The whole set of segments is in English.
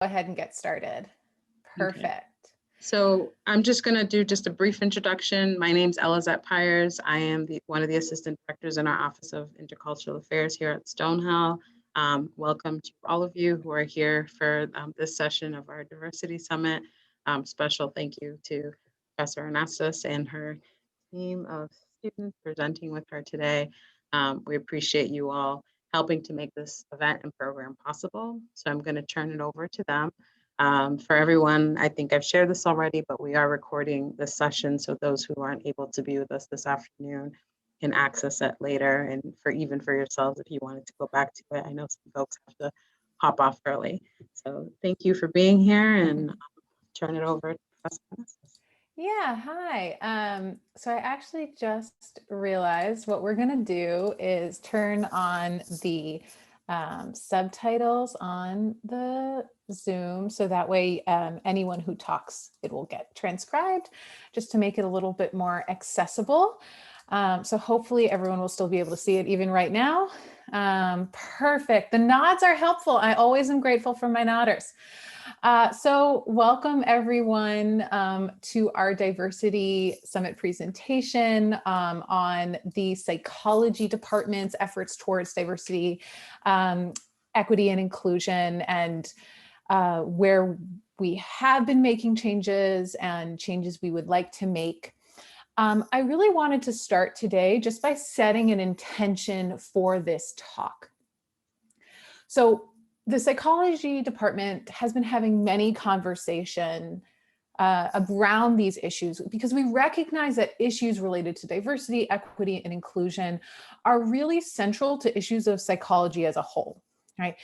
ahead and get started. Okay. Perfect. So I'm just going to do just a brief introduction. My name's Elizette Pyers. I am one of the assistant directors in our Office of Intercultural Affairs here at Stonehill. Welcome to all of you who are here for this session of our Diversity Summit. Special thank you to Professor Anastas and her team of students presenting with her today. We appreciate you all helping to make this event and program possible. So I'm going to turn it over to them. For everyone, I think I've shared this already, but we are recording this session, so those who aren't able to be with us this afternoon can access it later, and even for yourselves, if you wanted to go back to it. I know some folks have to hop off early. So thank you for being here, and turn it over to Professor Anastas. Yeah, hi. So I actually just realized what we're going to do is turn on the subtitles on the Zoom, so that way anyone who talks, it will get transcribed, just to make it a little bit more accessible. So hopefully everyone will still be able to see it even right now. Perfect. The nods are helpful. I always am grateful for my nodders. So welcome everyone to our Diversity Summit presentation on the Psychology Department's efforts towards diversity, equity, and inclusion, and where we have been making changes and changes we would like to make. I really wanted to start today just by setting an intention for this talk. So the psychology department has been having many conversations around these issues because we recognize that issues related to diversity, equity, and inclusion are really central to issues of psychology as a whole, right?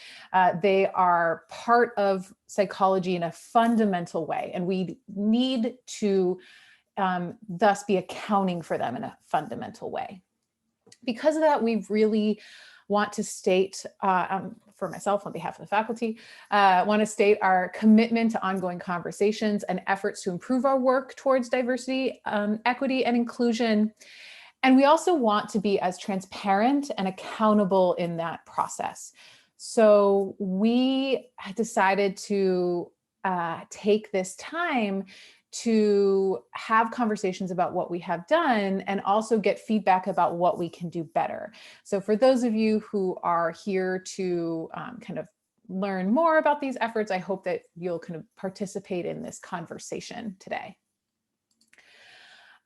They are part of psychology in a fundamental way, and we need to thus be accounting for them in a fundamental way. Because of that, we really want to state, for myself on behalf of the faculty, want to state our commitment to ongoing conversations and efforts to improve our work towards diversity, equity, and inclusion. And we also want to be as transparent and accountable in that process. So we decided to take this time to have conversations about what we have done and also get feedback about what we can do better. So for those of you who are here to kind of learn more about these efforts, I hope that you'll kind of participate in this conversation today.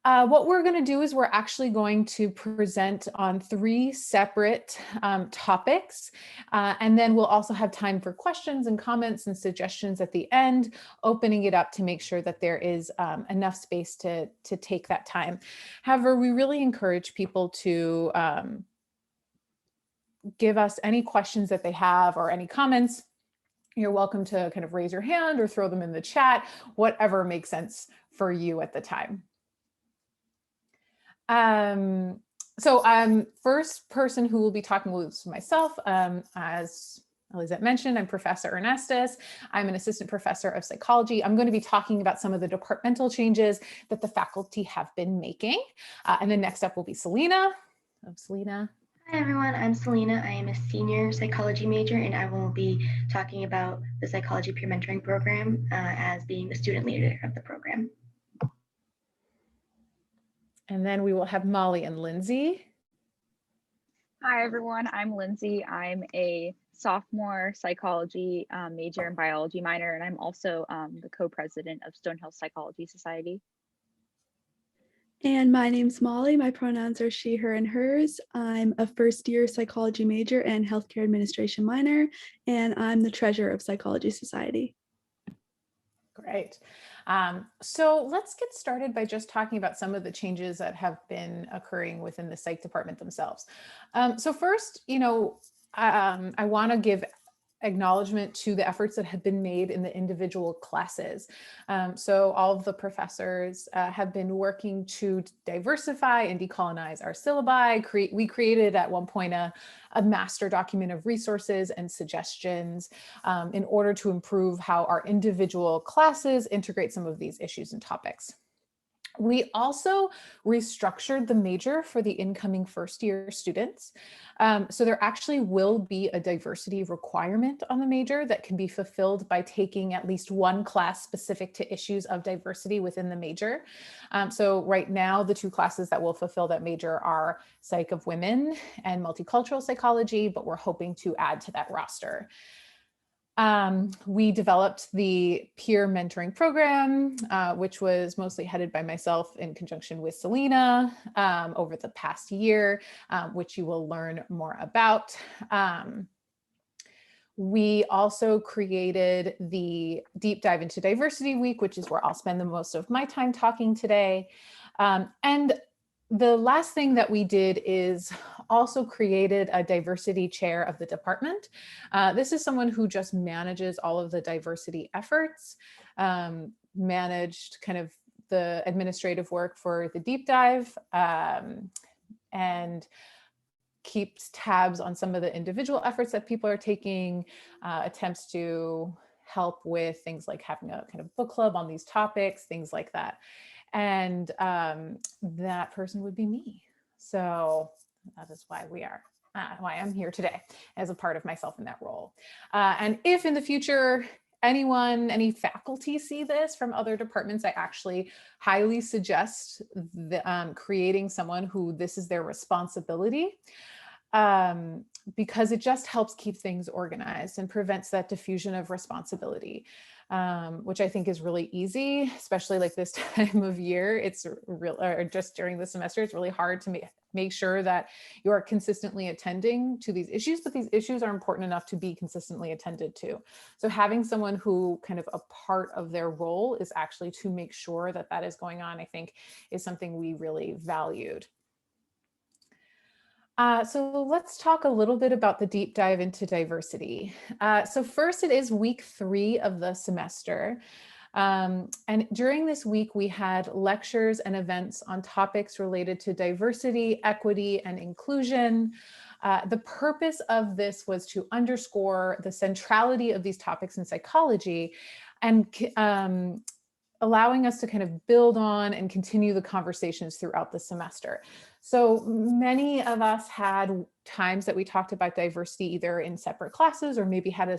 What we're going to do is we're actually going to present on 3 separate topics, and then we'll also have time for questions and comments and suggestions at the end, opening it up to make sure that there is enough space to take that time. However, we really encourage people to give us any questions that they have or any comments. You're welcome to kind of raise your hand or throw them in the chat, whatever makes sense for you at the time. First person who will be talking is myself. As Elizabeth mentioned, I'm Professor Ernestus. I'm an assistant professor of psychology. I'm going to be talking about some of the departmental changes that the faculty have been making. And then next up will be Selena. Selena. Hi everyone, I'm Selena. I am a senior psychology major, and I will be talking about the psychology peer mentoring program as being the student leader of the program. And then we will have Molly and Lindsay. Hi everyone, I'm Lindsay. I'm a sophomore psychology major and biology minor, and I'm also the co-president of Stonehill Psychology Society. And my name's Molly. My pronouns are she, her, and hers. I'm a first-year psychology major and healthcare administration minor, and I'm the treasurer of Psychology Society. Great. So let's get started by just talking about some of the changes that have been occurring within the psych department themselves. So first, I want to give acknowledgement to the efforts that have been made in the individual classes. So all of the professors have been working to diversify and decolonize our syllabi. We created at one point a master document of resources and suggestions in order to improve how our individual classes integrate some of these issues and topics. We also restructured the major for the incoming first year students. So there actually will be a diversity requirement on the major that can be fulfilled by taking at least one class specific to issues of diversity within the major. So right now, the two classes that will fulfill that major are Psych of Women and Multicultural Psychology, but we're hoping to add to that roster. We developed the peer mentoring program, which was mostly headed by myself in conjunction with Selena over the past year, which you will learn more about. We also created the Deep Dive into Diversity Week, which is where I'll spend the most of my time talking today. And the last thing that we did is also created a diversity chair of the department. This is someone who just manages all of the diversity efforts, managed kind of the administrative work for the deep dive, and keeps tabs on some of the individual efforts that people are taking, attempts to help with things like having a kind of book club on these topics, things like that. And that person would be me. So that is why why I'm here today as a part of myself in that role. And if in the future, any faculty see this from other departments, I actually highly suggest creating someone who this is their responsibility, because it just helps keep things organized and prevents that diffusion of responsibility, which I think is really easy, especially like this time of year. It's real, or just during the semester, it's really hard to make sure that you are consistently attending to these issues, but these issues are important enough to be consistently attended to. So having someone who kind of a part of their role is actually to make sure that that is going on, I think is something we really valued. So let's talk a little bit about the deep dive into diversity. So first, it is week 3 of the semester. And during this week, we had lectures and events on topics related to diversity, equity, and inclusion. The purpose of this was to underscore the centrality of these topics in psychology and allowing us to kind of build on and continue the conversations throughout the semester. So many of us had times that we talked about diversity either in separate classes or maybe had a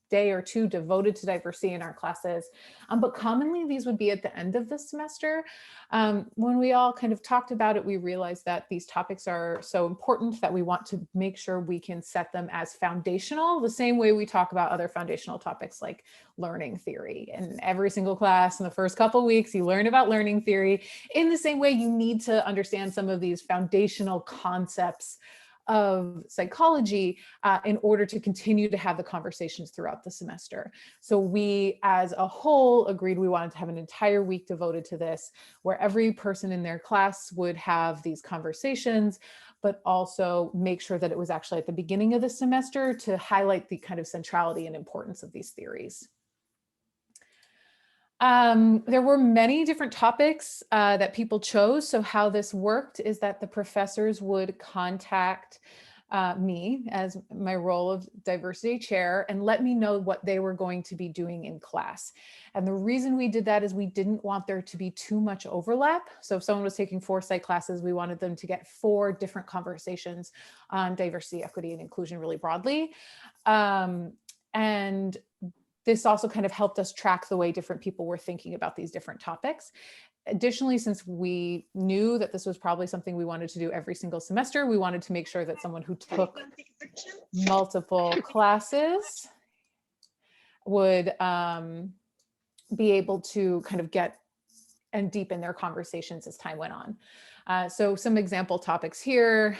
day or two devoted to diversity in our classes. But commonly these would be at the end of the semester. When we all kind of talked about it, we realized that these topics are so important that we want to make sure we can set them as foundational, the same way we talk about other foundational topics like learning theory. In every single class in the first couple of weeks, you learn about learning theory. In the same way, you need to understand some of these foundational concepts of psychology in order to continue to have the conversations throughout the semester. So we as a whole agreed we wanted to have an entire week devoted to this, where every person in their class would have these conversations, but also make sure that it was actually at the beginning of the semester to highlight the kind of centrality and importance of these theories. There were many different topics that people chose. So how this worked is that the professors would contact me as my role of diversity chair and let me know what they were going to be doing in class. And the reason we did that is we didn't want there to be too much overlap. So if someone was taking 4 psych classes, we wanted them to get 4 different conversations on diversity, equity, and inclusion really broadly. And this also kind of helped us track the way different people were thinking about these different topics. Additionally, since we knew that this was probably something we wanted to do every single semester, we wanted to make sure that someone who took multiple classes would be able to kind of get and deepen their conversations as time went on. So some example topics here,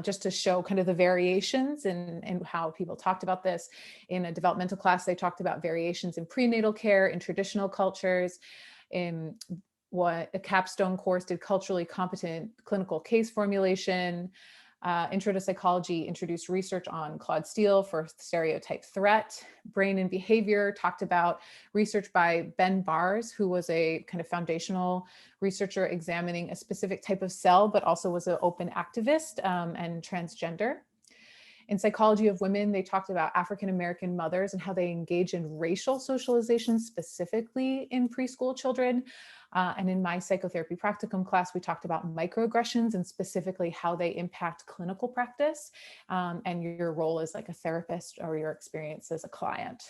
just to show kind of the variations in how people talked about this. In a developmental class, they talked about variations in prenatal care, in traditional cultures. In what a capstone course did culturally competent clinical case formulation. Intro to Psychology introduced research on Claude Steele for stereotype threat. Brain and Behavior talked about research by Ben Bars, who was a kind of foundational researcher examining a specific type of cell, but also was an open activist and transgender. In Psychology of Women, they talked about African-American mothers and how they engage in racial socialization, specifically in preschool children. And in my psychotherapy practicum class, we talked about microaggressions and specifically how they impact clinical practice and your role as like a therapist or your experience as a client.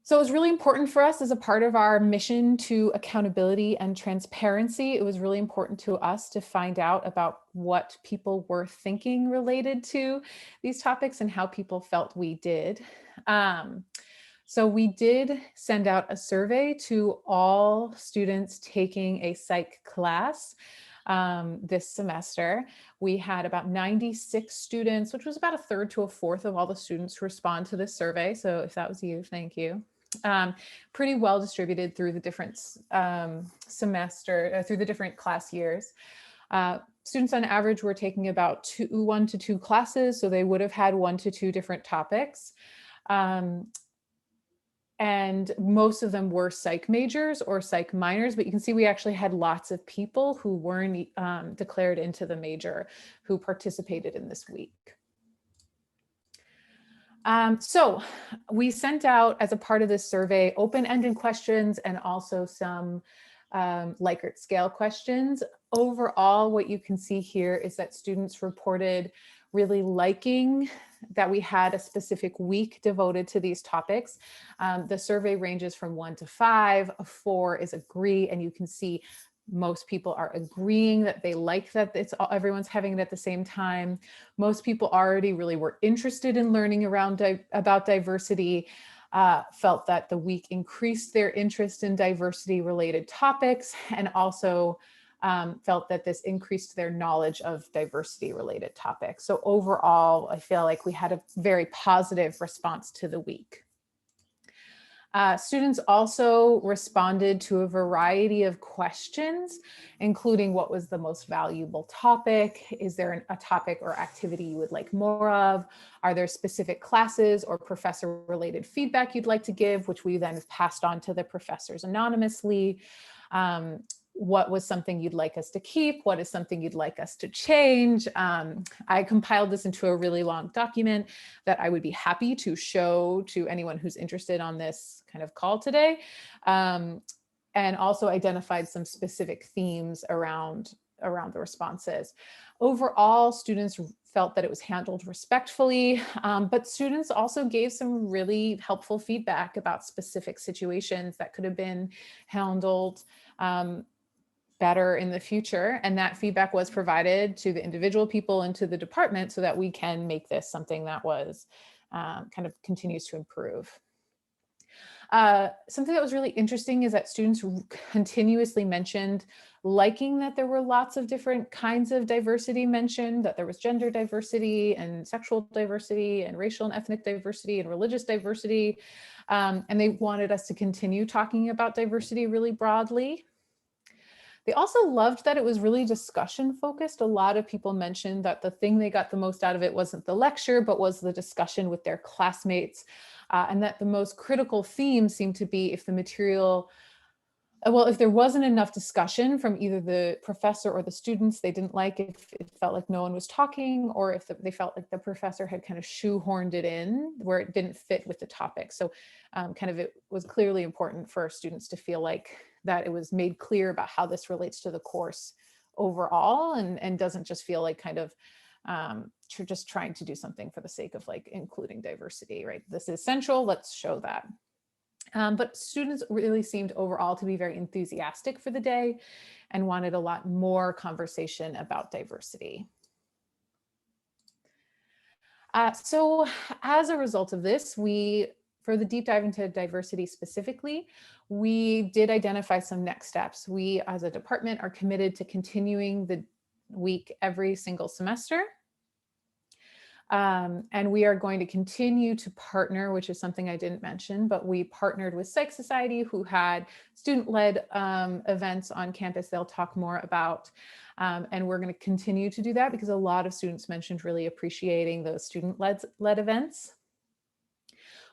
So it was really important for us as a part of our mission to accountability and transparency. It was really important to us to find out about what people were thinking related to these topics and how people felt we did. So we did send out a survey to all students taking a psych class this semester. We had about 96 students, which was about a third to a fourth of all the students respond to this survey. So if that was you, thank you. Pretty well distributed through the different through the different class years. Students on average were taking about 1 to 2 classes, so they would have had 1 to 2 different topics. And most of them were psych majors or psych minors, but you can see we actually had lots of people who weren't declared into the major who participated in this week. So we sent out, as a part of this survey, open-ended questions and also some Likert scale questions. Overall, what you can see here is that students reported really liking that we had a specific week devoted to these topics. The survey ranges from 1 to 5, a 4 is agree, and you can see most people are agreeing that they like that everyone's having it at the same time. Most people already really were interested in learning about diversity, felt that the week increased their interest in diversity related topics, and also felt that this increased their knowledge of diversity related topics. So overall, I feel like we had a very positive response to the week. Students also responded to a variety of questions, including what was the most valuable topic? Is there a topic or activity you would like more of? Are there specific classes or professor related feedback you'd like to give, which we then have passed on to the professors anonymously? What was something you'd like us to keep? What is something you'd like us to change? I compiled this into a really long document that I would be happy to show to anyone who's interested on this kind of call today. And also identified some specific themes around the responses. Overall, students felt that it was handled respectfully, but students also gave some really helpful feedback about specific situations that could have been handled better in the future. And that feedback was provided to the individual people and to the department so that we can make this something that was kind of continues to improve. Something that was really interesting is that students continuously mentioned liking that there were lots of different kinds of diversity mentioned, that there was gender diversity and sexual diversity and racial and ethnic diversity and religious diversity. And they wanted us to continue talking about diversity really broadly. They also loved that it was really discussion focused. A lot of people mentioned that the thing they got the most out of it wasn't the lecture, but was the discussion with their classmates. And that the most critical theme seemed to be if the material, if there wasn't enough discussion from either the professor or the students, they didn't like if it felt like no one was talking, or if they felt like the professor had kind of shoehorned it in where it didn't fit with the topic. So it was clearly important for students to feel like that it was made clear about how this relates to the course overall and doesn't just feel like kind of just trying to do something for the sake of like including diversity, right? This is central, let's show that. But students really seemed overall to be very enthusiastic for the day and wanted a lot more conversation about diversity. So as a result of this, for the deep dive into diversity specifically, we did identify some next steps. We as a department are committed to continuing the week every single semester. And we are going to continue to partner, which is something I didn't mention, but we partnered with Psych Society, who had student-led events on campus they'll talk more about. And we're going to continue to do that because a lot of students mentioned really appreciating those student-led events.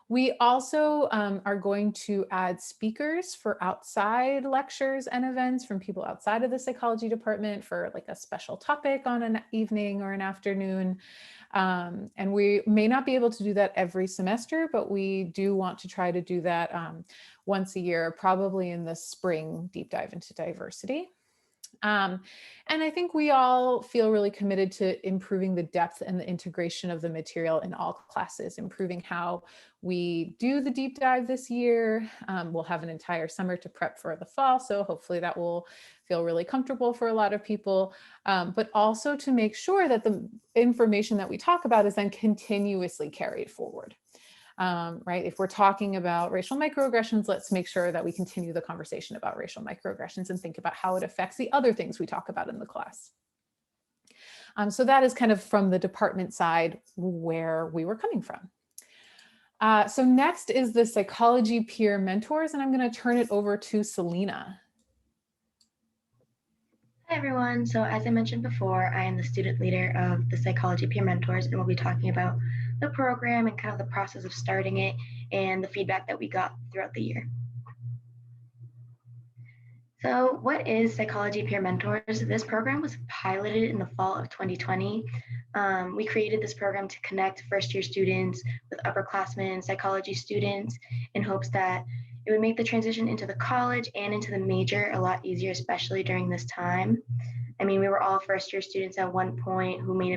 We also are going to add speakers for outside lectures and events from people outside of the psychology department for like a special topic on an evening or an afternoon. And we may not be able to do that every semester, but we do want to try to do that once a year, probably in the spring deep dive into diversity. And I think we all feel really committed to improving the depth and the integration of the material in all classes, improving how we do the deep dive this year. We'll have an entire summer to prep for the fall, so hopefully that will feel really comfortable for a lot of people, but also to make sure that the information that we talk about is then continuously carried forward. Right? If we're talking about racial microaggressions, let's make sure that we continue the conversation about racial microaggressions and think about how it affects the other things we talk about in the class. So that is kind of from the department side where we were coming from. So next is the psychology peer mentors, and I'm going to turn it over to Selena. Hi everyone, so as I mentioned before, I am the student leader of the Psychology Peer Mentors, and we'll be talking about the program and kind of the process of starting it and the feedback that we got throughout the year. So what is Psychology Peer Mentors? This program was piloted in the fall of 2020. We created this program to connect first-year students with upperclassmen psychology students in hopes that it would make the transition into the college and into the major a lot easier, especially during this time. I mean, we were all first-year students at one point who may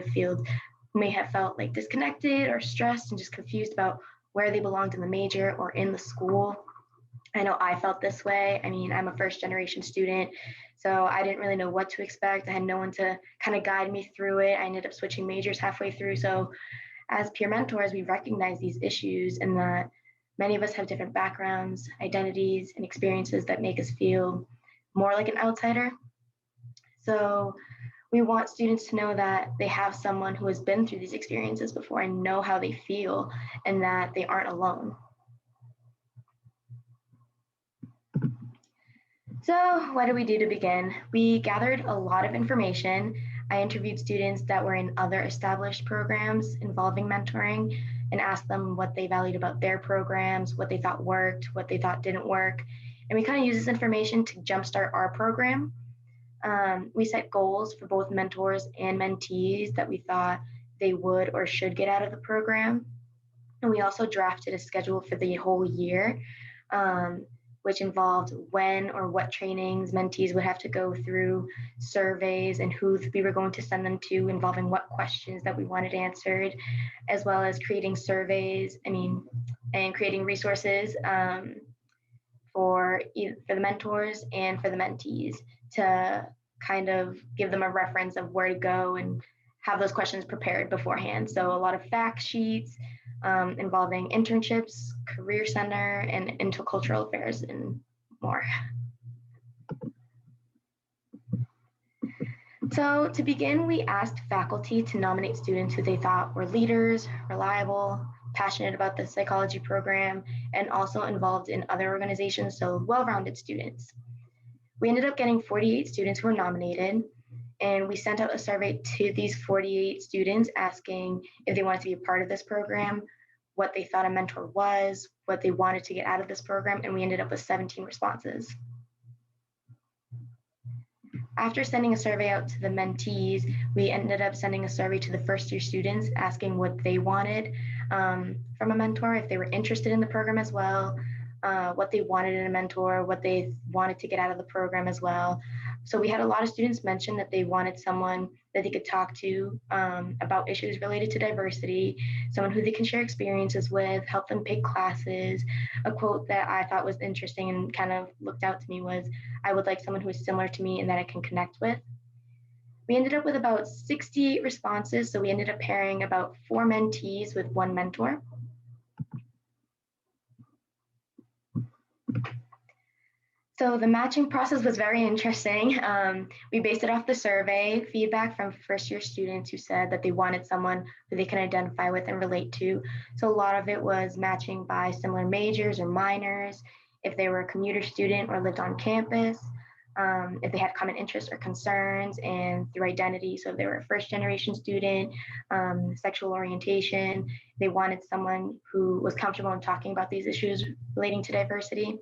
have felt like disconnected or stressed and just confused about where they belonged in the major or in the school. I know I felt this way. I mean, I'm a first-generation student, so I didn't really know what to expect. I had no one to kind of guide me through it. I ended up switching majors halfway through. So as peer mentors, we recognize these issues and that many of us have different backgrounds, identities, and experiences that make us feel more like an outsider. So we want students to know that they have someone who has been through these experiences before and know how they feel and that they aren't alone. So what did we do to begin? We gathered a lot of information. I interviewed students that were in other established programs involving mentoring and asked them what they valued about their programs, what they thought worked, what they thought didn't work. And we kind of used this information to jumpstart our program. We set goals for both mentors and mentees that we thought they would or should get out of the program. And we also drafted a schedule for the whole year, which involved when or what trainings mentees would have to go through, surveys, and who we were going to send them to, involving what questions that we wanted answered, as well as creating surveys, and creating resources for the mentors and for the mentees to kind of give them a reference of where to go and have those questions prepared beforehand. So a lot of fact sheets, involving internships, career center, and intercultural affairs, and more. So to begin, we asked faculty to nominate students who they thought were leaders, reliable, passionate about the psychology program, and also involved in other organizations, so well-rounded students. We ended up getting 48 students who were nominated, and we sent out a survey to these 48 students asking if they wanted to be a part of this program, what they thought a mentor was, what they wanted to get out of this program, and we ended up with 17 responses. After sending a survey out to the mentees, we ended up sending a survey to the first-year students asking what they wanted from a mentor, if they were interested in the program as well, what they wanted in a mentor, what they wanted to get out of the program as well. So we had a lot of students mention that they wanted someone that they could talk to about issues related to diversity, someone who they can share experiences with, help them pick classes. A quote that I thought was interesting and kind of looked out to me was, "I would like someone who is similar to me and that I can connect with." We ended up with about 68 responses, so we ended up pairing about 4 mentees with 1 mentor. So the matching process was very interesting. We based it off the survey feedback from first-year students who said that they wanted someone who they can identify with and relate to. So a lot of it was matching by similar majors or minors, if they were a commuter student or lived on campus. if they had common interests or concerns, and through identity. So if they were a first generation student, sexual orientation, they wanted someone who was comfortable in talking about these issues relating to diversity.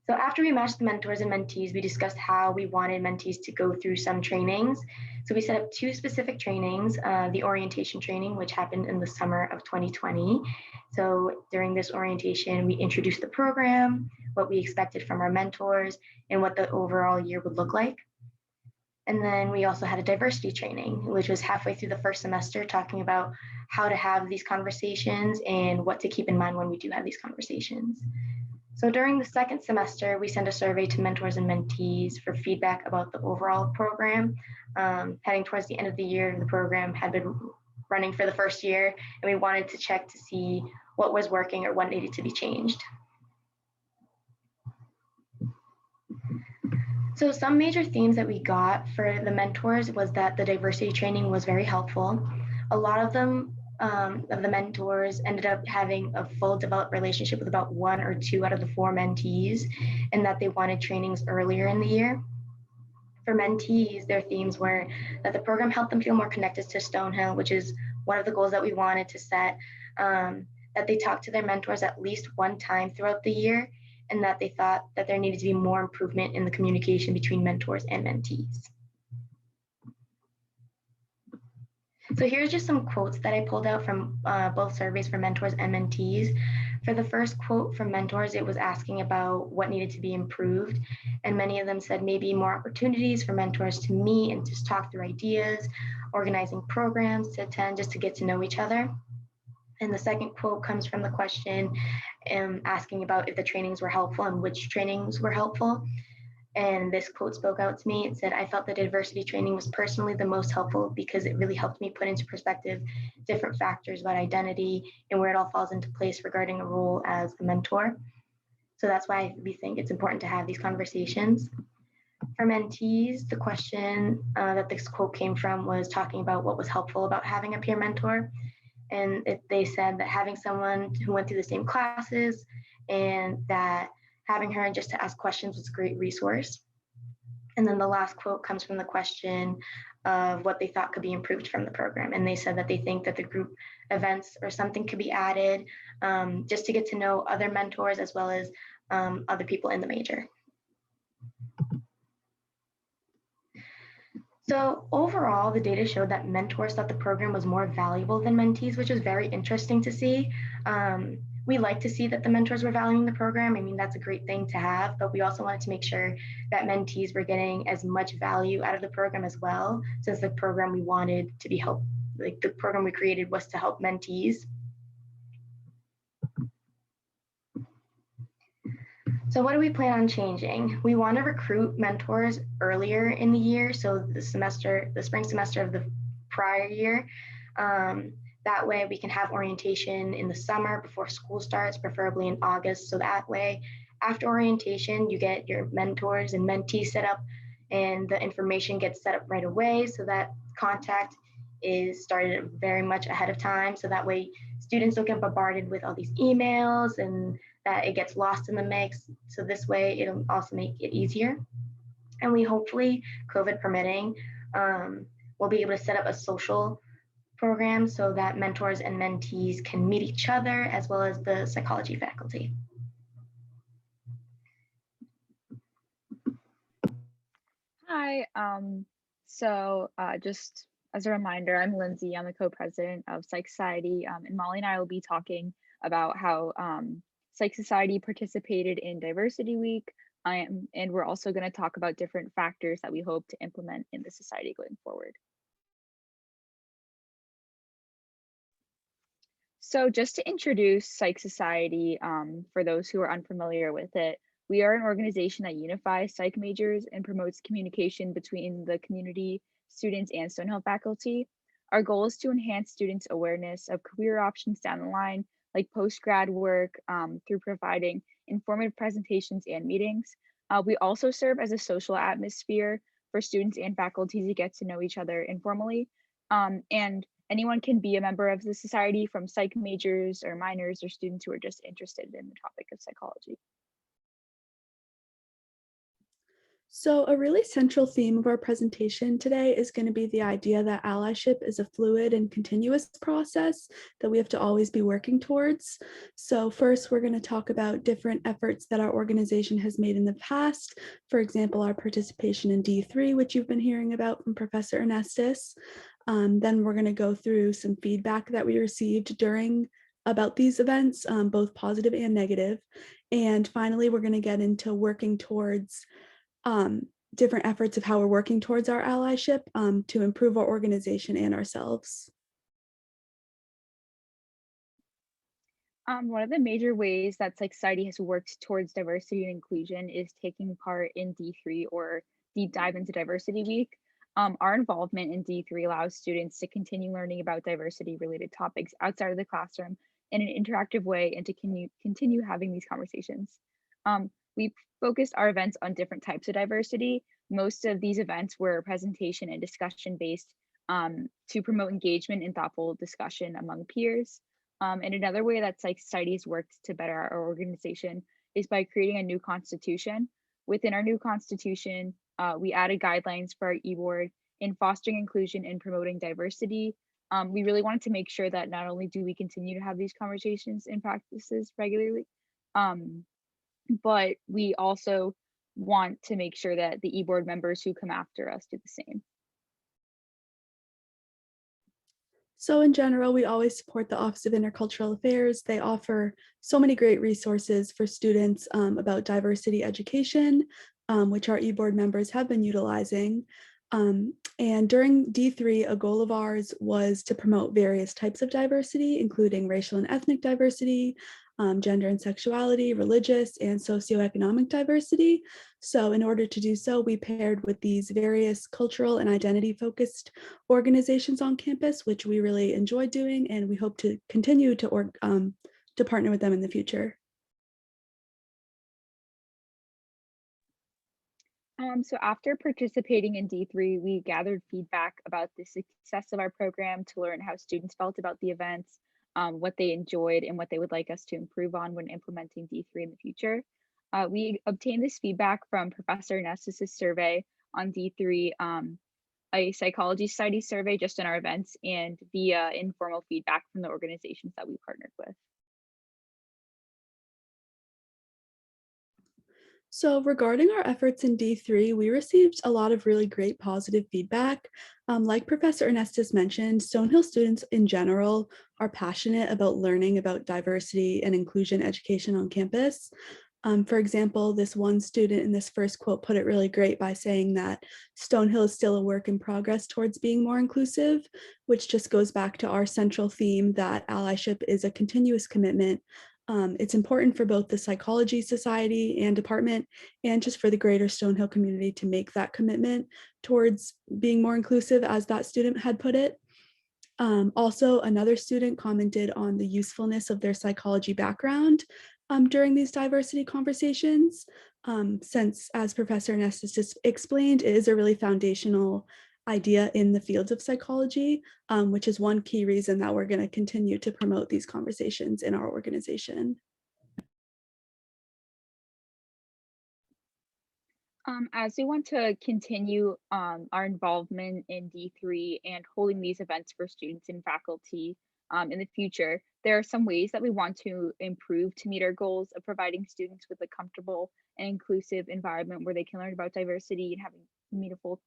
So after we matched the mentors and mentees, we discussed how we wanted mentees to go through some trainings. So we set up 2 specific trainings, the orientation training, which happened in the summer of 2020. So during this orientation, we introduced the program, what we expected from our mentors, and what the overall year would look like. And then we also had a diversity training, which was halfway through the first semester, talking about how to have these conversations and what to keep in mind when we do have these conversations. So during the second semester, we sent a survey to mentors and mentees for feedback about the overall program. Heading towards the end of the year, the program had been running for the first year, and we wanted to check to see what was working or what needed to be changed. So some major themes that we got for the mentors was that the diversity training was very helpful. A lot of them of the mentors ended up having a full developed relationship with about 1 or 2 out of the 4 mentees, and that they wanted trainings earlier in the year. For mentees, their themes were that the program helped them feel more connected to Stonehill, which is one of the goals that we wanted to set, that they talked to their mentors at least 1 time throughout the year, and that they thought that there needed to be more improvement in the communication between mentors and mentees. So here's just some quotes that I pulled out from both surveys for mentors and mentees. For the first quote from mentors, it was asking about what needed to be improved. And many of them said maybe more opportunities for mentors to meet and just talk through ideas, organizing programs to attend just to get to know each other. And the second quote comes from the question asking about if the trainings were helpful and which trainings were helpful. And this quote spoke out to me. It said, "I felt the diversity training was personally the most helpful because it really helped me put into perspective different factors about identity and where it all falls into place regarding a role as a mentor." So that's why we think it's important to have these conversations. For mentees, the question that this quote came from was talking about what was helpful about having a peer mentor. And they said that having someone who went through the same classes and that having her just to ask questions was a great resource. And then the last quote comes from the question of what they thought could be improved from the program. And they said that they think that the group events or something could be added just to get to know other mentors as well as other people in the major. So overall, the data showed that mentors thought the program was more valuable than mentees, which is very interesting to see. We like to see that the mentors were valuing the program. I mean, that's a great thing to have, but we also wanted to make sure that mentees were getting as much value out of the program as well, since the program we wanted to be helped, like the program we created was to help mentees. So what do we plan on changing? We want to recruit mentors earlier in the year, so the spring semester of the prior year. That way we can have orientation in the summer before school starts, preferably in August. So that way, after orientation, you get your mentors and mentees set up and the information gets set up right away so that contact is started very much ahead of time. So that way students don't get bombarded with all these emails and that it gets lost in the mix. So this way it'll also make it easier. And we hopefully, COVID permitting, we'll be able to set up a social program so that mentors and mentees can meet each other as well as the psychology faculty. Hi, just as a reminder, I'm Lindsay. I'm the co-president of Psych Society, and Molly and I will be talking about how Psych Society participated in Diversity Week, and we're also going to talk about different factors that we hope to implement in the society going forward. So just to introduce Psych Society, for those who are unfamiliar with it, we are an organization that unifies psych majors and promotes communication between the community, students, and Stonehill faculty. Our goal is to enhance students' awareness of career options down the line, like post-grad work, through providing informative presentations and meetings. We also serve as a social atmosphere for students and faculty to get to know each other informally. And anyone can be a member of the society, from psych majors or minors or students who are just interested in the topic of psychology. So a really central theme of our presentation today is going to be the idea that allyship is a fluid and continuous process that we have to always be working towards. So first, we're going to talk about different efforts that our organization has made in the past. For example, our participation in D3, which you've been hearing about from Professor Ernestus. Then we're going to go through some feedback that we received about these events, both positive and negative. And finally, we're going to get into working towards different efforts of how we're working towards our allyship to improve our organization and ourselves. One of the major ways that Psych Society has worked towards diversity and inclusion is taking part in D3 or Deep Dive into Diversity Week. Our involvement in D3 allows students to continue learning about diversity related topics outside of the classroom in an interactive way and to continue having these conversations. We focused our events on different types of diversity. Most of these events were presentation and discussion based to promote engagement and thoughtful discussion among peers. And another way that Psych Society has worked to better our organization is by creating a new constitution. Within our new constitution, we added guidelines for our e-board in fostering inclusion and promoting diversity. We really wanted to make sure that not only do we continue to have these conversations and practices regularly, but we also want to make sure that the e-board members who come after us do the same. So in general, we always support the Office of Intercultural Affairs. They offer so many great resources for students about diversity education, which our e-board members have been utilizing. And during D3, a goal of ours was to promote various types of diversity, including racial and ethnic diversity, gender and sexuality, religious and socioeconomic diversity. So in order to do so, we paired with these various cultural and identity focused organizations on campus, which we really enjoy doing, and we hope to continue to partner with them in the future. So after participating in D3, we gathered feedback about the success of our program to learn how students felt about the events, what they enjoyed, and what they would like us to improve on when implementing D3 in the future. We obtained this feedback from Professor Nestis' survey on D3, a psychology society survey just in our events, and via informal feedback from the organizations that we partnered with. So regarding our efforts in D3, we received a lot of really great positive feedback. Like Professor Ernestus mentioned, Stonehill students in general are passionate about learning about diversity and inclusion education on campus. For example, this one student in this first quote put it really great by saying that Stonehill is still a work in progress towards being more inclusive, which just goes back to our central theme that allyship is a continuous commitment. It's important for both the Psychology Society and department and just for the greater Stonehill community to make that commitment towards being more inclusive, as that student had put it. Also, another student commented on the usefulness of their psychology background during these diversity conversations, since, as Professor Nestis just explained, it is a really foundational idea in the fields of psychology, which is one key reason that we're going to continue to promote these conversations in our organization. As we want to continue our involvement in D3 and holding these events for students and faculty in the future, there are some ways that we want to improve to meet our goals of providing students with a comfortable and inclusive environment where they can learn about diversity and have meaningful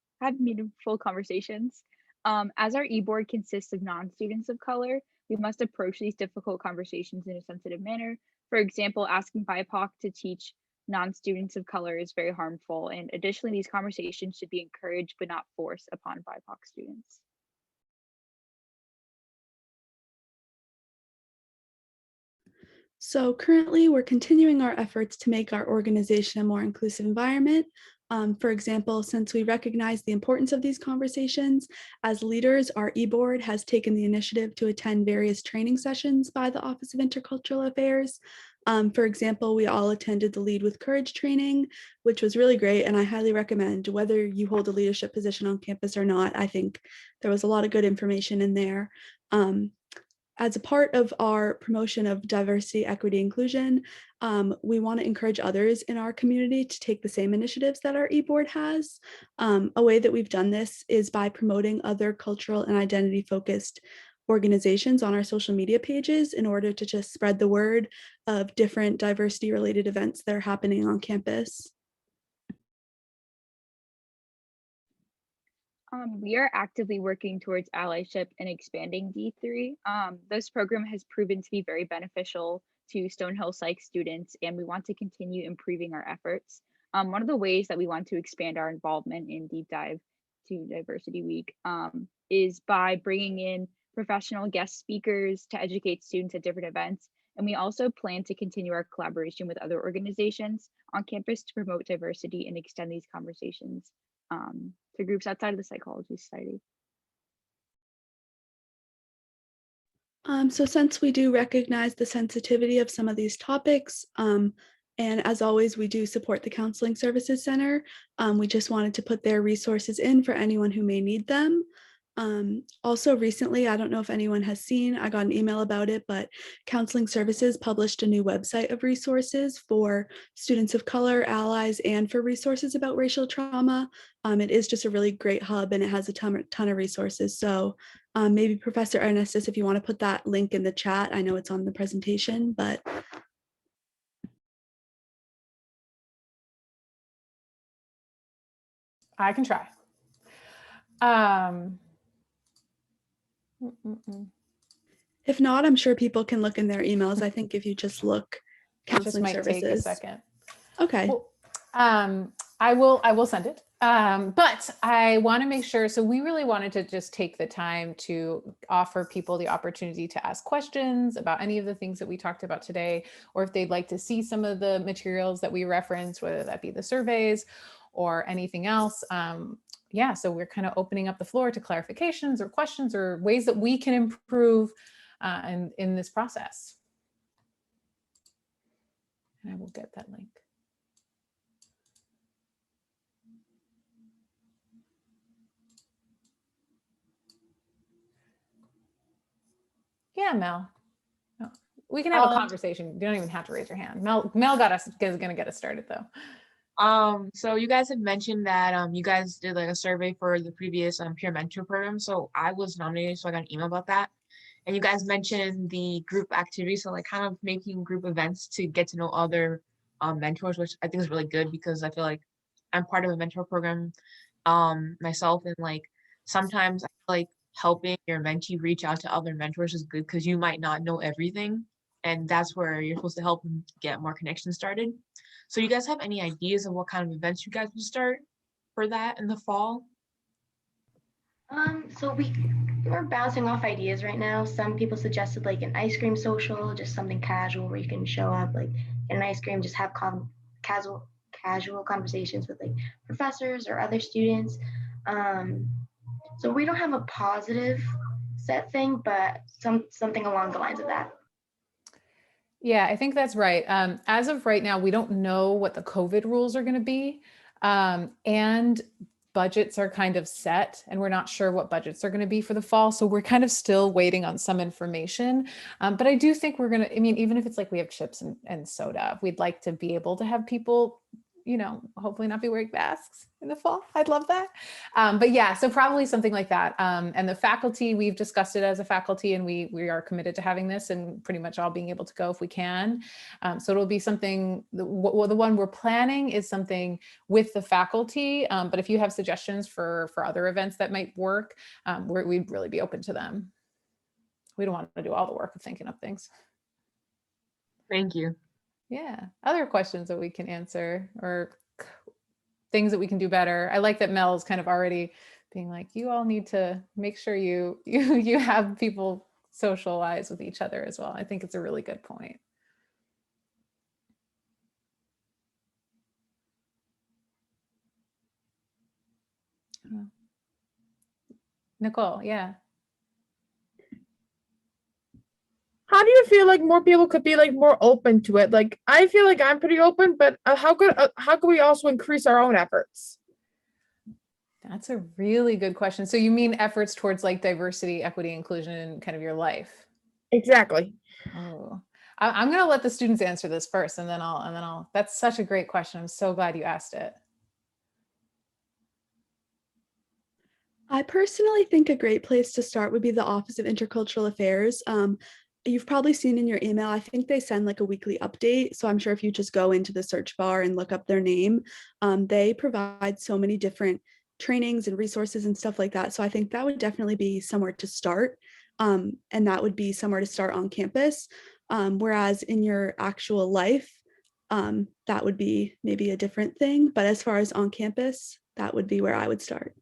conversations. As our e-board consists of non-students of color, we must approach these difficult conversations in a sensitive manner. For example, asking BIPOC to teach non-students of color is very harmful, and additionally, these conversations should be encouraged but not forced upon BIPOC students. So currently, we're continuing our efforts to make our organization a more inclusive environment. For example, since we recognize the importance of these conversations, as leaders, our e-board has taken the initiative to attend various training sessions by the Office of Intercultural Affairs. For example, we all attended the Lead with Courage training, which was really great, and I highly recommend, whether you hold a leadership position on campus or not. I think there was a lot of good information in there. as a part of our promotion of diversity, equity, inclusion, we want to encourage others in our community to take the same initiatives that our e-board has. A way that we've done this is by promoting other cultural and identity-focused organizations on our social media pages in order to just spread the word of different diversity-related events that are happening on campus. We are actively working towards allyship and expanding D3. This program has proven to be very beneficial to Stonehill Psych students, and we want to continue improving our efforts. One of the ways that we want to expand our involvement in Deep Dive to Diversity Week is by bringing in professional guest speakers to educate students at different events. And we also plan to continue our collaboration with other organizations on campus to promote diversity and extend these conversations to groups outside of the Psychology Society. So since we do recognize the sensitivity of some of these topics, and as always, we do support the Counseling Services Center, we just wanted to put their resources in for anyone who may need them. Also recently, I don't know if anyone has seen, I got an email about it, but Counseling Services published a new website of resources for students of color, allies, and for resources about racial trauma. It is just a really great hub and it has a ton of resources. So maybe Professor Ernestus, if you want to put that link in the chat, I know it's on the presentation, but. I can try. If not, I'm sure people can look in their emails. I think if you just look Counseling Services. Take a second. Okay. Well, I will send it. But I want to make sure, so we really wanted to just take the time to offer people the opportunity to ask questions about any of the things that we talked about today, or if they'd like to see some of the materials that we referenced, whether that be the surveys or anything else. Yeah, so we're kind of opening up the floor to clarifications or questions or ways that we can improve in this process. And I will get that link. Yeah, Mel. No, we can have a conversation. You don't even have to raise your hand. Mel is gonna get us started though. So you guys had mentioned that you guys did like a survey for the previous peer mentor program. So I was nominated, so I got an email about that. And you guys mentioned the group activity, so like kind of making group events to get to know other mentors, which I think is really good because I feel like I'm part of a mentor program myself, and like sometimes I feel like helping your mentee reach out to other mentors is good because you might not know everything, and that's where you're supposed to help them get more connections started. So you guys have any ideas of what kind of events you guys would start for that in the fall? So we're bouncing off ideas right now. Some people suggested like an ice cream social, just something casual where you can show up, like get an ice cream, just have casual conversations with like professors or other students. So we don't have a positive set thing, but something along the lines of that. Yeah, I think that's right. As of right now, we don't know what the COVID rules are going to be. And budgets are kind of set and we're not sure what budgets are going to be for the fall. So we're kind of still waiting on some information. But I do think we're going to, I mean, even if it's like we have chips and soda, we'd like to be able to have people, you know, hopefully not be wearing masks in the fall. I'd love that. But yeah, so probably something like that. And the faculty, we've discussed it as a faculty and we are committed to having this and pretty much all being able to go if we can. So it'll be something, the one we're planning is something with the faculty. But if you have suggestions for other events that might work, we'd really be open to them. We don't want to do all the work of thinking up things. Thank you. Yeah. Other questions that we can answer or things that we can do better. I like that Mel's kind of already being like, you all need to make sure you have people socialize with each other as well. I think it's a really good point. Nicole, yeah. How do you feel like more people could be like more open to it? Like I feel like I'm pretty open, but how could we also increase our own efforts? That's a really good question. So you mean efforts towards like diversity, equity, inclusion in kind of your life? Exactly. Oh, I'm going to let the students answer this first, and then I'll, that's such a great question. I'm so glad you asked it. I personally think a great place to start would be the Office of Intercultural Affairs. You've probably seen in your email, I think they send like a weekly update. So I'm sure if you just go into the search bar and look up their name, they provide so many different trainings and resources and stuff like that. So I think that would definitely be somewhere to start. And that would be somewhere to start on campus. Whereas in your actual life, that would be maybe a different thing. But as far as on campus, that would be where I would start.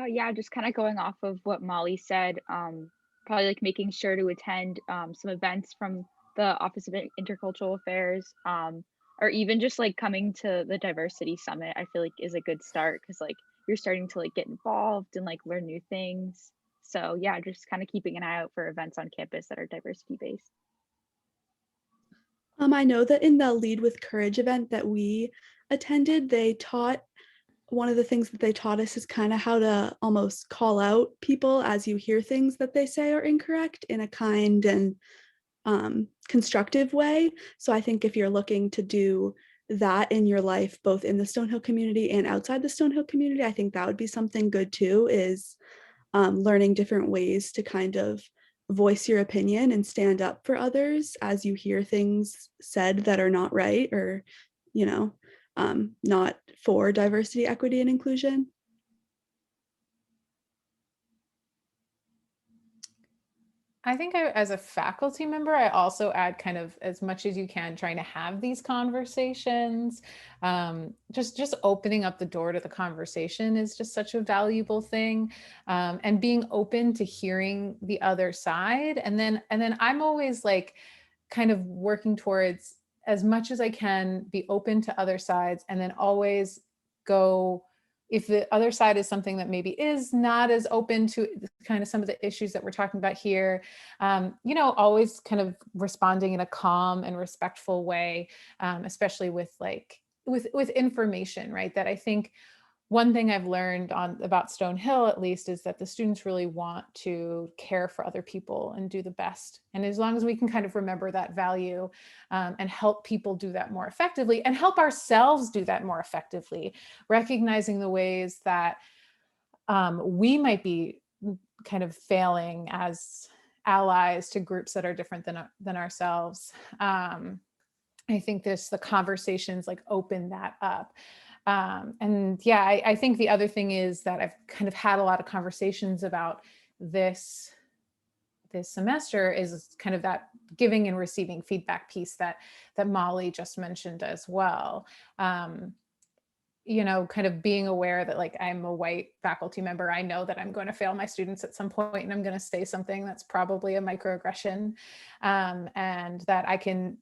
Yeah, just kind of going off of what Molly said, probably like making sure to attend some events from the Office of Intercultural Affairs, or even just like coming to the Diversity Summit, I feel like is a good start because like you're starting to like get involved and like learn new things. So yeah, just kind of keeping an eye out for events on campus that are diversity based. I know that in the Lead with Courage event that we attended, they taught one of the things that they taught us is kind of how to almost call out people as you hear things that they say are incorrect in a kind and constructive way. So I think if you're looking to do that in your life, both in the Stonehill community and outside the Stonehill community, I think that would be something good too, is learning different ways to kind of voice your opinion and stand up for others as you hear things said that are not right or, you know, not for diversity, equity, and inclusion. I think as a faculty member, I also add kind of as much as you can trying to have these conversations. Just opening up the door to the conversation is just such a valuable thing, and being open to hearing the other side. And then I'm always like kind of working towards as much as I can be open to other sides, and then always go if the other side is something that maybe is not as open to kind of some of the issues that we're talking about here, always kind of responding in a calm and respectful way, especially with with information, right? That I think one thing I've learned about Stonehill, at least, is that the students really want to care for other people and do the best. And as long as we can kind of remember that value, and help people do that more effectively and help ourselves do that more effectively, recognizing the ways that we might be kind of failing as allies to groups that are different than ourselves. I think the conversations like open that up. And yeah, I think the other thing is that I've kind of had a lot of conversations about this semester is kind of that giving and receiving feedback piece that Molly just mentioned as well. Kind of being aware that like I'm a white faculty member, I know that I'm going to fail my students at some point and I'm going to say something that's probably a microaggression, and that I can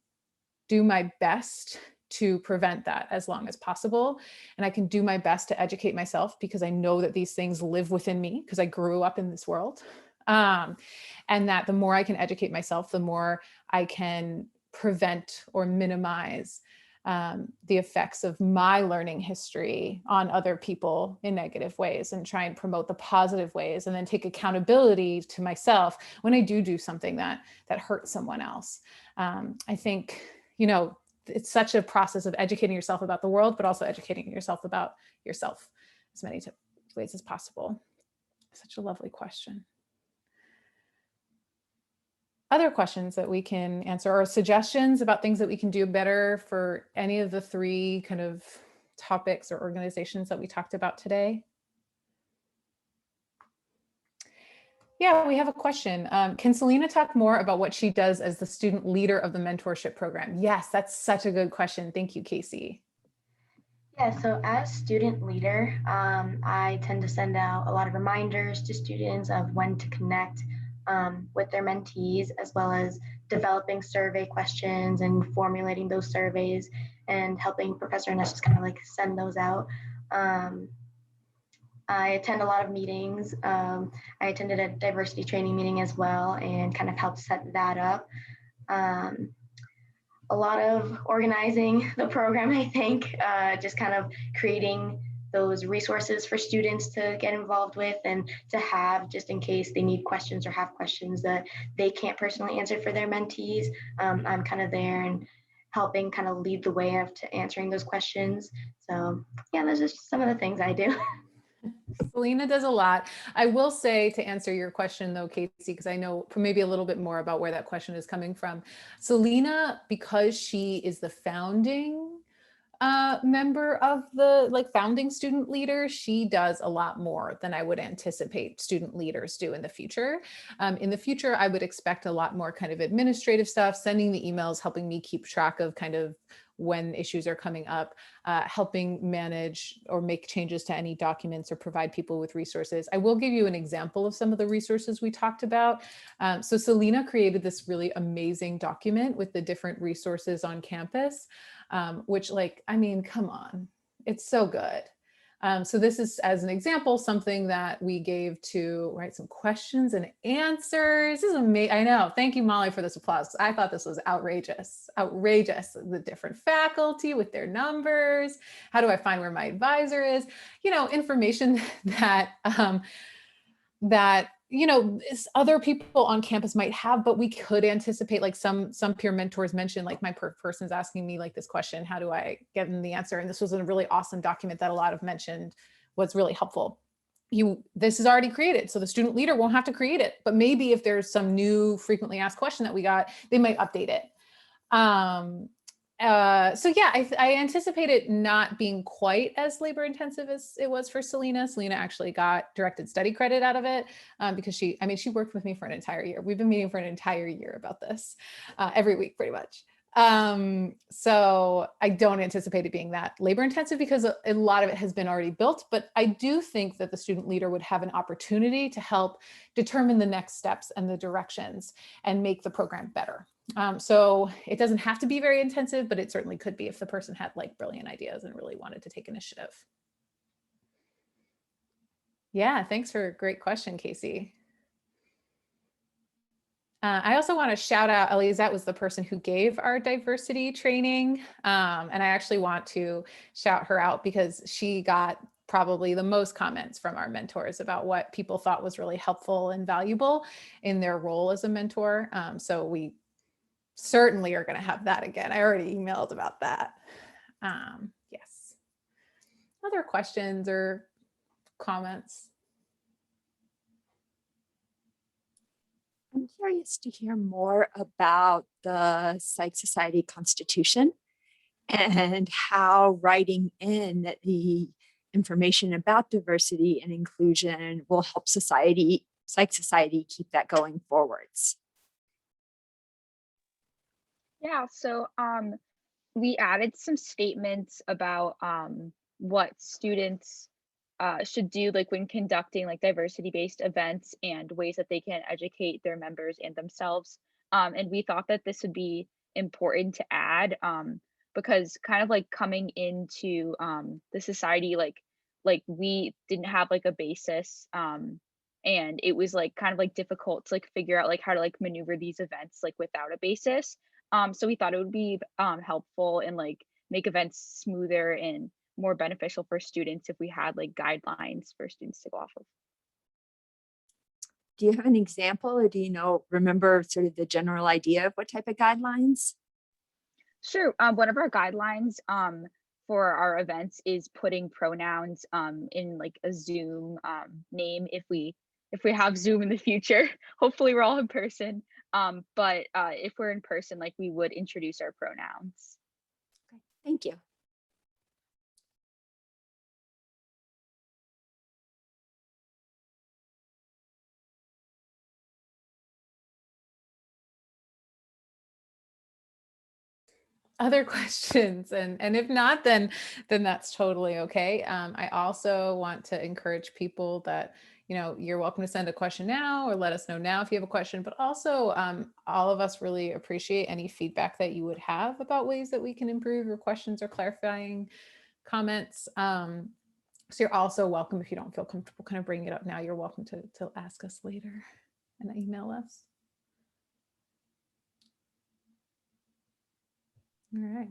do my best to prevent that as long as possible. And I can do my best to educate myself because I know that these things live within me because I grew up in this world. And that the more I can educate myself, the more I can prevent or minimize the effects of my learning history on other people in negative ways, and try and promote the positive ways, and then take accountability to myself when I do something that hurts someone else. I think, it's such a process of educating yourself about the world, but also educating yourself about yourself as many ways as possible. Such a lovely question. Other questions that we can answer, or suggestions about things that we can do better for any of the three kind of topics or organizations that we talked about today? Yeah, we have a question. Can Selena talk more about what she does as the student leader of the mentorship program? Yes, that's such a good question. Thank you, Casey. Yeah, so as student leader, I tend to send out a lot of reminders to students of when to connect with their mentees, as well as developing survey questions and formulating those surveys and helping Professor Ness just kind of like send those out. I attend a lot of meetings. I attended a diversity training meeting as well and kind of helped set that up. A lot of organizing the program, I think, just kind of creating those resources for students to get involved with and to have just in case they need questions or have questions that they can't personally answer for their mentees. I'm kind of there and helping kind of lead the way of to answering those questions. So yeah, those are just some of the things I do. Selena does a lot. I will say, to answer your question though, Casey, because I know maybe a little bit more about where that question is coming from. Selena, because she is the founding member of the founding student leader, she does a lot more than I would anticipate student leaders do in the future. In the future, I would expect a lot more kind of administrative stuff, sending the emails, helping me keep track of kind of when issues are coming up, helping manage or make changes to any documents or provide people with resources. I will give you an example of some of the resources we talked about. So Selena created this really amazing document with the different resources on campus, which I mean, come on, it's so good. So this is, as an example, something that we gave to write some questions and answers. This is amazing. I know. Thank you, Molly, for this applause. I thought this was outrageous, outrageous. The different faculty with their numbers. How do I find where my advisor is? You know, information that other people on campus might have, but we could anticipate, like some peer mentors mentioned, like my person's asking me like this question, how do I get them the answer? And this was a really awesome document that a lot of mentioned was really helpful. This is already created, so the student leader won't have to create it, but maybe if there's some new frequently asked question that we got, they might update it. So yeah, I anticipate it not being quite as labor intensive as it was for Selena. Selena actually got directed study credit out of it because she worked with me for an entire year. We've been meeting for an entire year about this every week pretty much. So I don't anticipate it being that labor intensive because a lot of it has been already built, but I do think that the student leader would have an opportunity to help determine the next steps and the directions and make the program better. So it doesn't have to be very intensive, but it certainly could be if the person had like brilliant ideas and really wanted to take initiative. Yeah, thanks for a great question, Casey. I also want to shout out Elizette was the person who gave our diversity training. And I actually want to shout her out because she got probably the most comments from our mentors about what people thought was really helpful and valuable in their role as a mentor. So we certainly are going to have that again. I already emailed about that. Yes. Other questions or comments? I'm curious to hear more about the Psych Society Constitution and how writing in the information about diversity and inclusion will help Psych Society keep that going forwards. Yeah, so we added some statements about what students should do like when conducting like diversity-based events and ways that they can educate their members and themselves. And we thought that this would be important to add because kind of like coming into the society, like we didn't have like a basis and it was like kind of like difficult to like figure out like how to like maneuver these events like without a basis. So we thought it would be helpful and like make events smoother and more beneficial for students if we had like guidelines for students to go off of. Do you have an example or do you remember sort of the general idea of what type of guidelines? Sure. One of our guidelines for our events is putting pronouns in like a Zoom name if we have Zoom in the future. Hopefully we're all in person. But if we're in person, like we would introduce our pronouns. Okay, thank you. Other questions, and if not, then that's totally okay. I also want to encourage people that you're welcome to send a question now or let us know now if you have a question, but also all of us really appreciate any feedback that you would have about ways that we can improve your questions or clarifying comments. So you're also welcome, if you don't feel comfortable kind of bringing it up now, you're welcome to ask us later and email us. All right.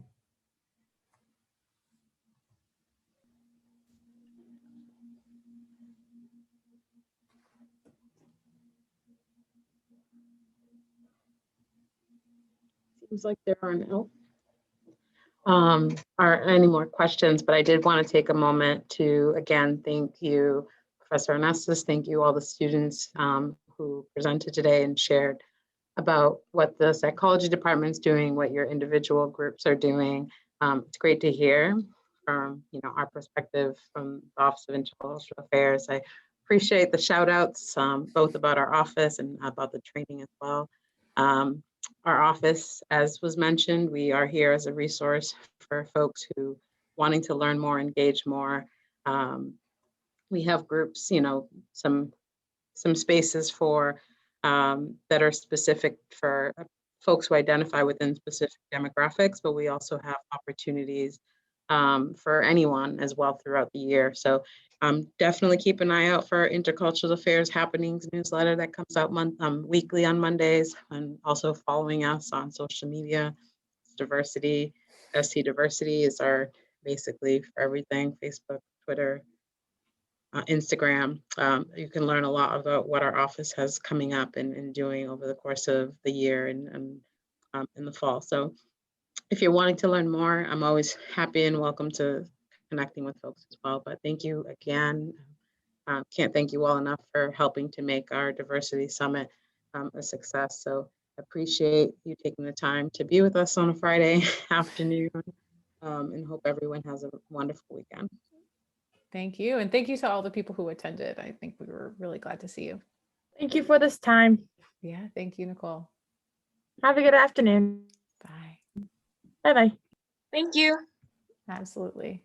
Seems like there are no are any more questions, but I did want to take a moment to again thank you, Professor Ernestus. Thank you all the students who presented today and shared about what the psychology department is doing, what your individual groups are doing. It's great to hear from our perspective from the Office of Intercultural Affairs. I appreciate the shout outs, both about our office and about the training as well. Our office, as was mentioned, we are here as a resource for folks who wanting to learn more, engage more. We have groups, some spaces for that are specific for folks who identify within specific demographics, but we also have opportunities for anyone as well throughout the year. So definitely keep an eye out for our Intercultural Affairs Happenings newsletter that comes out weekly on Mondays, and also following us on social media. Diversity, ST Diversity is our basically for everything, Facebook, Twitter, Instagram. You can learn a lot about what our office has coming up and doing over the course of the year and in the fall. So if you're wanting to learn more, I'm always happy and welcome to connecting with folks as well. But thank you again. Can't thank you all enough for helping to make our Diversity Summit a success. So appreciate you taking the time to be with us on a Friday afternoon, and hope everyone has a wonderful weekend. Thank you. And thank you to all the people who attended. I think we were really glad to see you. Thank you for this time. Yeah. Thank you, Nicole. Have a good afternoon. Bye. Bye-bye. Thank you. Absolutely.